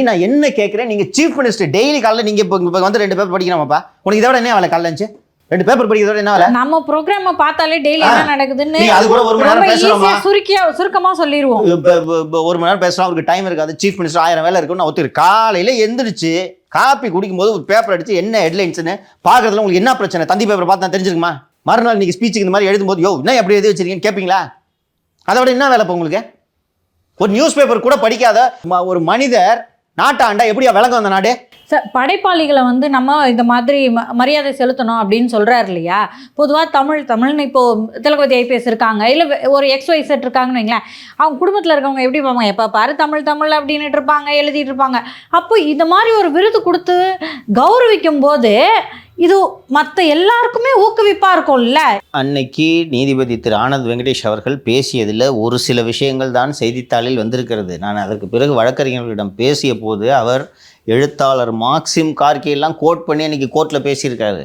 நான் என்ன கேட்குறேன், நீங்க சீஃப் மினிஸ்டர் டெய்லி காலையில் நீங்க இப்போ வந்து 2 பேப்பர் படிக்கணுமாப்பா? உனக்கு இதை விட என்ன வேலை? காலைல இருந்துச்சு 2 பேப்பர் படிக்கிறதோட என்ன வேலை? நம்ம ப்ரோக்ராம பார்த்தாலே டெய்லி என்ன நடக்குதுன்னு அது கூட 1 மணி நேரம் பேசலாமா? சுருக்கமா சொல்லிடுவோம். 1 மணி நேரம் பேசலாம், அவருக்கு டைம் இருக்காது. சீஃப் மினிஸ்டர் 1000 வேலை இருக்குன்னு ஒத்துரு. காலையில எந்திரிச்சு காப்பி குடிக்கும்போது ஒரு பேப்பர் அடிச்சு என்ன ஹெட்லைன்ஸ்னு பார்க்கறதுல உங்களுக்கு என்ன பிரச்சனை? தந்தி பேப்பர் பார்த்து நான் தெரிஞ்சிருக்குமா? மறுநாள் நீங்க ஸ்பீச்சுக்கு இந்த மாதிரி எழுதும்போது யோ என்ன எப்படி எழுதி வச்சிருக்கீங்கன்னு கேட்பீங்களா? அதை விட என்ன வேலை இப்போ உங்களுக்கு? ஒரு நியூஸ் பேப்பர் கூட படிக்காத ஒரு மனிதர் நாட்டாண்டா எப்படியா விளங்க வந்த நாடு? படைப்பாளிகளை வந்து நம்ம இந்த மாதிரி மரியாதை செலுத்தணும் அப்படின்னு சொல்றாரு இல்லையா? பொதுவாக தமிழ்னு இப்போ திலகவதி ஐபிஎஸ் இருக்காங்க, இல்லை ஒரு XYZ இருக்காங்கன்னு வைங்களேன். அவங்க குடும்பத்தில் இருக்கவங்க எப்படி பார்ப்பாங்க? எப்போ பாரு தமிழ் அப்படின்னுட்டு இருப்பாங்க, எழுதிட்டு இருப்பாங்க. அப்போ இந்த மாதிரி ஒரு விருது கொடுத்து கௌரவிக்கும் போது இது மற்ற எல்லாருக்குமே ஊக்குவிப்பாக இருக்கும்ல. அன்னைக்கு நீதிபதி திரு ஆனந்த் வெங்கடேஷ் அவர்கள் பேசியதில் ஒரு சில விஷயங்கள் தான் செய்தித்தாளில் வந்திருக்கிறது. நான் அதற்கு பிறகு வழக்கறிஞர்களிடம் பேசிய போது அவர் எழுத்தாளர் மார்க்சிம் கார்கி எல்லாம் கோட் பண்ணி அன்றைக்கி கோர்ட்டில் பேசியிருக்காரு.